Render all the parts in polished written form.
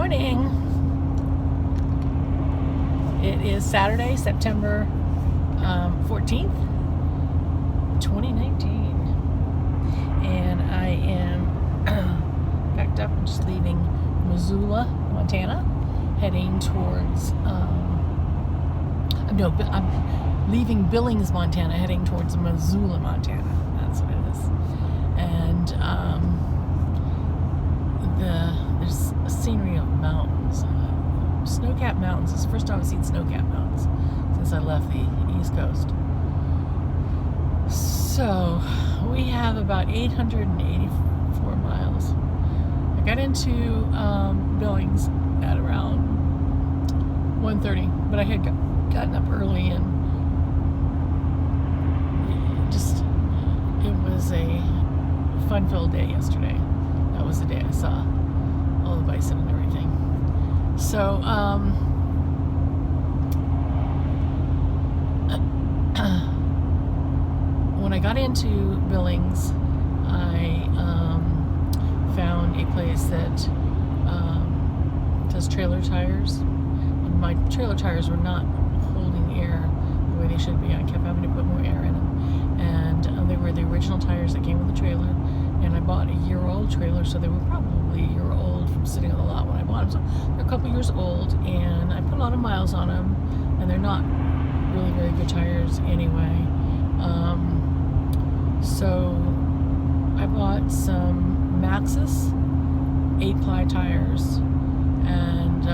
morning. It is Saturday, September 14th, 2019. And I am packed up. I'm just leaving Missoula, Montana, heading towards, I'm leaving Billings, Montana, heading towards Missoula, Montana. That's what it is. And there's a scenery of mountains, snow-capped mountains. It's the first time I've seen snow-capped mountains since I left the East Coast. So we have about 884 miles. I got into Billings at around 1:30, but I had gotten up early and it was a fun-filled day yesterday. That was the day I saw all the bison and everything. So, when I got into Billings, I found a place that does trailer tires. And my trailer tires were not holding air the way they should be. I kept having to put more air in them. And they were the original tires that came with the trailer. And I bought a year-old trailer, so they were probably a year old from sitting on the lot when I bought them. So they're a couple years old, and I put a lot of miles on them, and they're not really very good tires anyway. So I bought some Maxxis 8-ply tires, and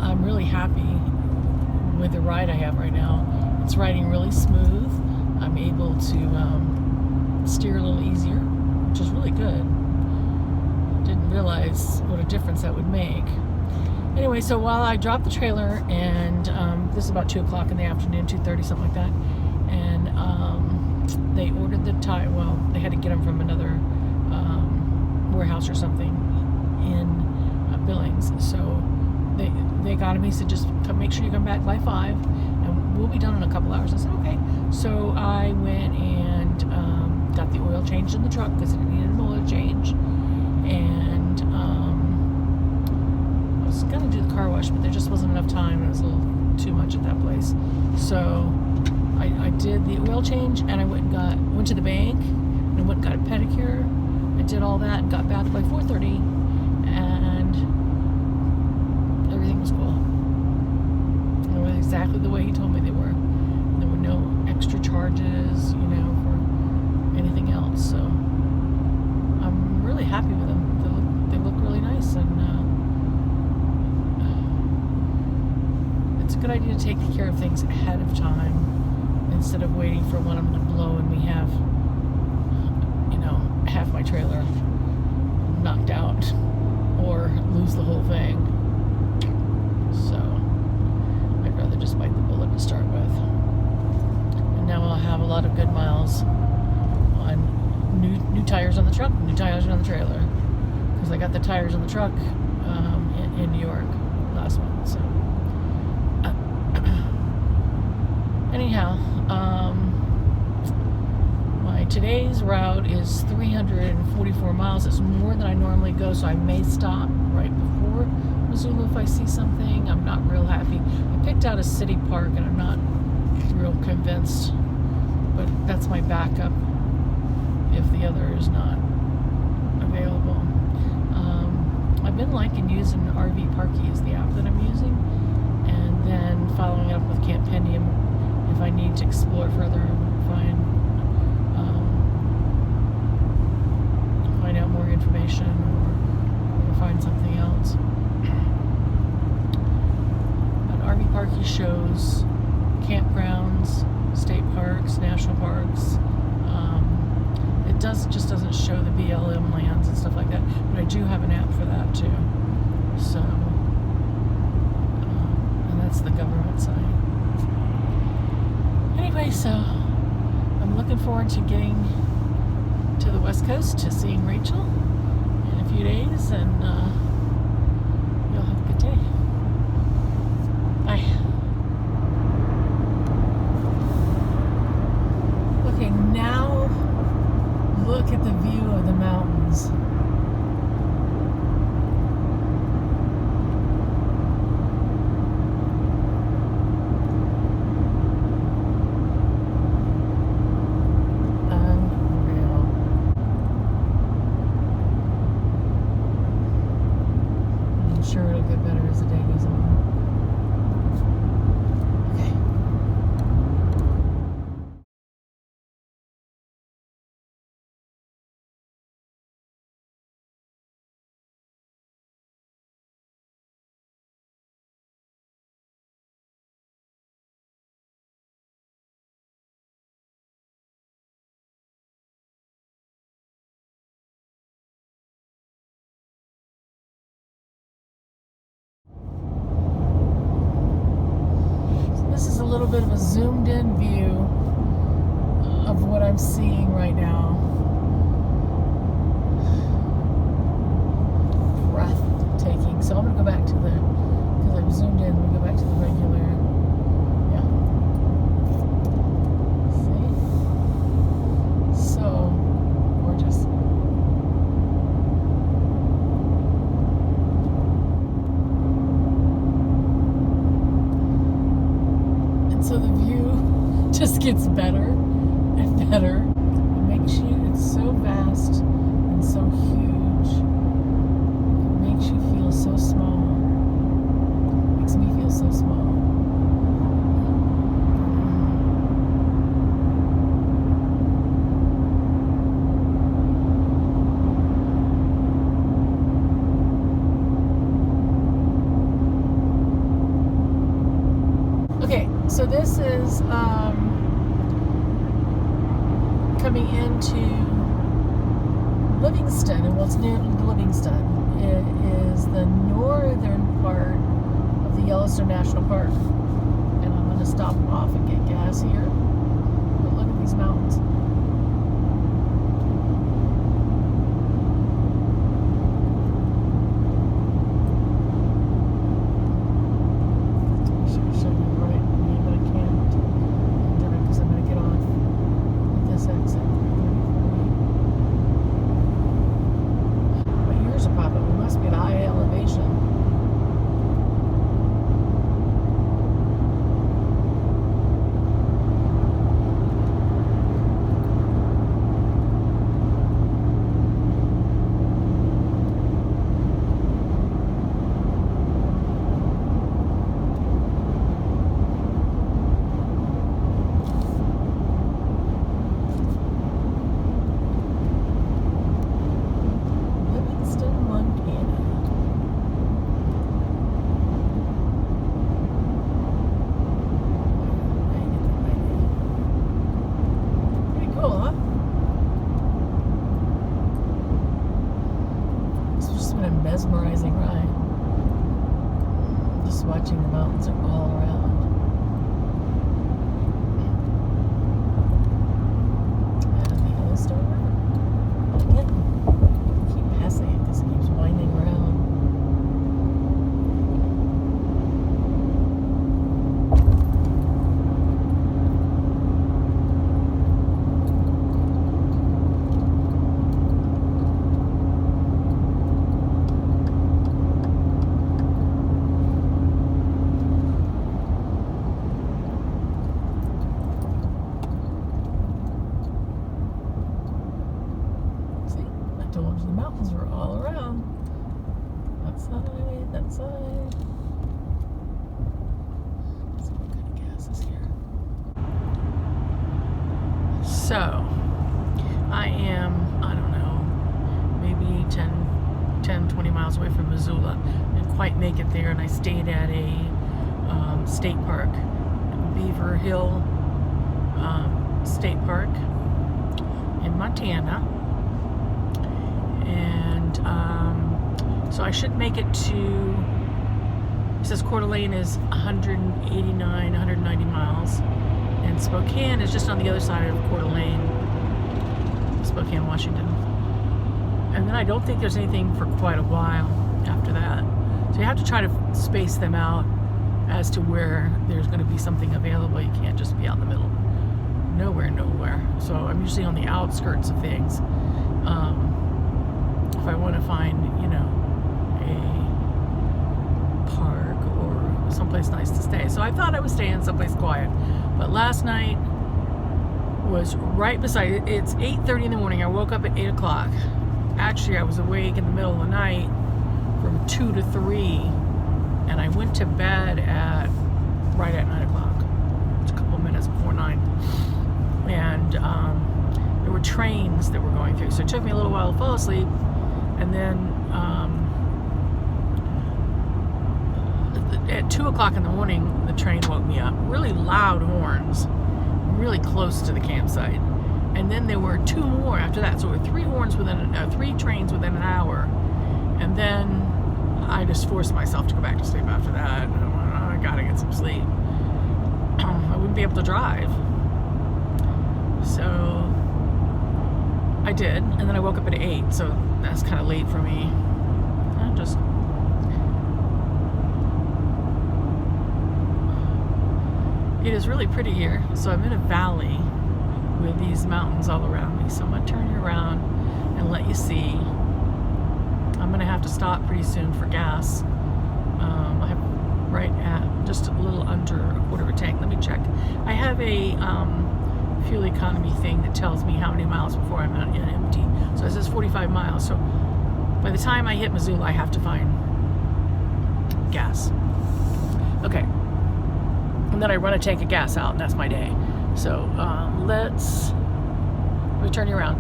I'm really happy with the ride I have right now. It's riding really smooth. I'm able to steer a little easier, which is really good. Didn't realize what a difference that would make. Anyway, so while I dropped the trailer, and this is about 2 o'clock in the afternoon, 2:30, something like that, and they ordered the tire. Well, they had to get them from another warehouse or something in Billings. So they got him. He said, just make sure you come back by 5, and we'll be done in a couple hours. I said, okay. So I went and got the oil changed in the truck because it needed an oil change. And I was going to do the car wash, but there just wasn't enough time. It was a little too much at that place. So I did the oil change, and I went to the bank, and I went and got a pedicure. I did all that and got back by 4:30, and everything was cool. They were exactly the way he told me they were. There were no extra charges, for anything else. So I'm really happy with them. They look really nice, and it's a good idea to take care of things ahead of time instead of waiting for one of them to blow and we have, half my trailer knocked out or lose the whole thing. So I'd rather just bite the bullet to start with. And now I'll have a lot of good miles on new tires on the truck, new tires on the trailer, because I got the tires on the truck in New York last month. So anyhow, my today's route is 344 miles. It's more than I normally go, so I may stop right before Missoula if I see something. I'm not real happy. I picked out a city park, and I'm not real convinced, but that's my backup if the other is not available. I've been liking using RV Parky as the app that I'm using, and then following up with Campendium if I need to explore further and find out more information or find something else. But RV Parky shows campgrounds, state parks, national parks. It just doesnshow the BLM lands and stuff like that, but I do have an app for that too. So, and that's the government side. Anyway, so I'm looking forward to getting to the West Coast, to seeing Rachel in a few days, and you'll have a good day. Bye. Okay, now look at the view of the mountains. little bit of a zoomed in view of what I'm seeing right now. Breathtaking. So I'm going to go back to the, because I'm zoomed in, we'll go back to the regular. Yeah. See? So gorgeous. So the view just gets better and better. It makes you, it's so vast and so huge. It makes you feel so small. It makes me feel so small. Okay, so this is coming into Livingston, and what's near Livingston, it is the northern part of the Yellowstone National Park. And I'm going to stop off and get gas here. But look at these mountains. Mesmerizing ride. Just watching the mountains are all around. And the Yellowstone River. Yeah. Keep passing it because it keeps winding around. The mountains were all around. That side, that side. Let's see what kind of gas is here. So, I am, I don't know, maybe 10, 20 miles away from Missoula. I didn't quite make it there, and I stayed at a state park, Beaver Hill State Park in Montana. And so I should make it to, it says Coeur d'Alene is 189, 190 miles, and Spokane is just on the other side of Coeur d'Alene, Spokane, Washington. And then I don't think there's anything for quite a while after that. So you have to try to space them out as to where there's going to be something available. You can't just be out in the middle. Nowhere. So I'm usually on the outskirts of things. If I want to find, a park or someplace nice to stay. So I thought I was staying someplace quiet. But last night was right beside it. It's 8:30 in the morning. I woke up at 8 o'clock. Actually, I was awake in the middle of the night from 2 to 3. And I went to bed right at 9 o'clock. It's a couple minutes before 9. And there were trains that were going through. So it took me a little while to fall asleep. And then at 2 o'clock in the morning, the train woke me up. Really loud horns, really close to the campsite. And then there were 2 more after that. So there were 3 trains within an hour. And then I just forced myself to go back to sleep after that. I gotta get some sleep. be able to drive. So I did, and then I woke up at 8, so that's kind of late for me. It is really pretty here. So I'm in a valley with these mountains all around me. So I'm going to turn you around and let you see. I'm going to have to stop pretty soon for gas. I have right at just a little under a quarter of a tank. Let me check. I have a fuel economy thing that tells me how many miles before I'm empty. So it says 45 miles. So by the time I hit Missoula, I have to find gas. Okay. And then I run a tank of gas out, and that's my day. So let me turn you around.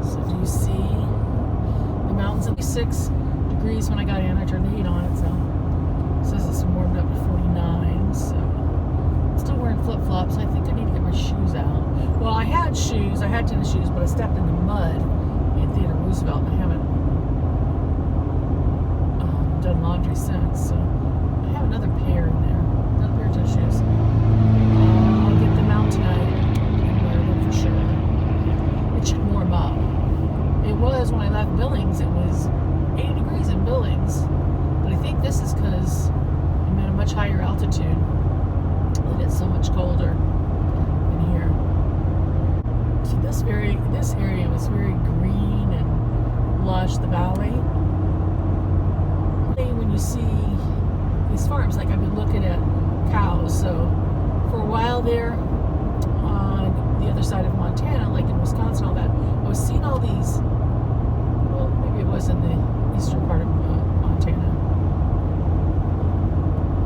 So do you see the mountains at 6 degrees when I got in? I turned the heat on it, so it says it's warmed up to 49. So I'm still wearing flip-flops. I think I need to get my shoes out. Well, I had shoes. I had tennis shoes, but I stepped in the mud at Theodore Roosevelt, and I haven't done laundry since. So I have another pair in there, another pair of tennis shoes. I'll get them out tonight and wear them for sure. It should warm up. It was when I left Billings, it was 80 degrees in Billings, but I think this is because I'm at a much higher altitude and it's so much colder in here. So this area was very green and lush, the valley. When you see these farms, like I've been looking at cows, so for a while there on the other side of Montana, like in Wisconsin, all that, I was seeing all these, well, maybe it was in the eastern part of Montana,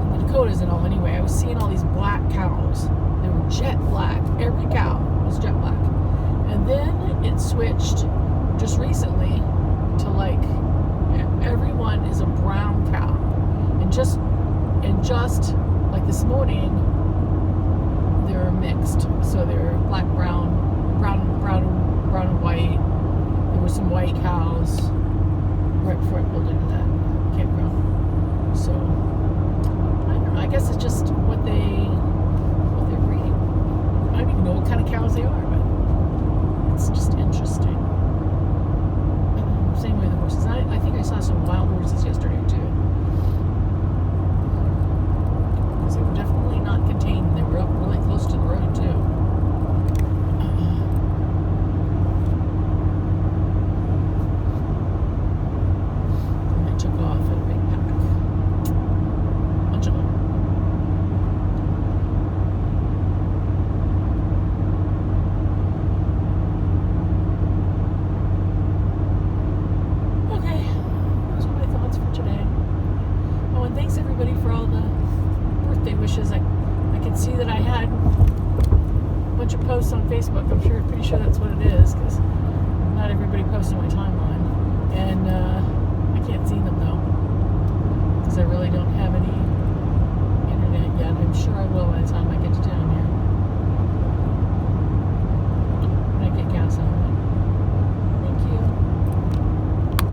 in the Dakotas and all anyway, I was seeing all these black cows. They were jet black. Every cow was jet black. And then it switched just recently to like everyone is a brown cow. And just like this morning, they're mixed. So they're black, brown and white. There were some white cows right before I pulled into that campground. So I don't know. I guess it's just what they're breeding. I don't even know what kind of cows they are, but it's just interesting. Same way the horses. I think I saw some wild horses yesterday too. Because they were definitely not contained. They were up really close to the road too. And they took off in a big pack. Bunch of them. Okay, those are my thoughts for today. Oh, and thanks everybody for all the birthday wishes. I can see that I had a bunch of posts on Facebook. I'm pretty sure that's what it is, because not everybody posts on my timeline. And I can't see them though, because I really don't have any internet yet. I'm sure I will by the time I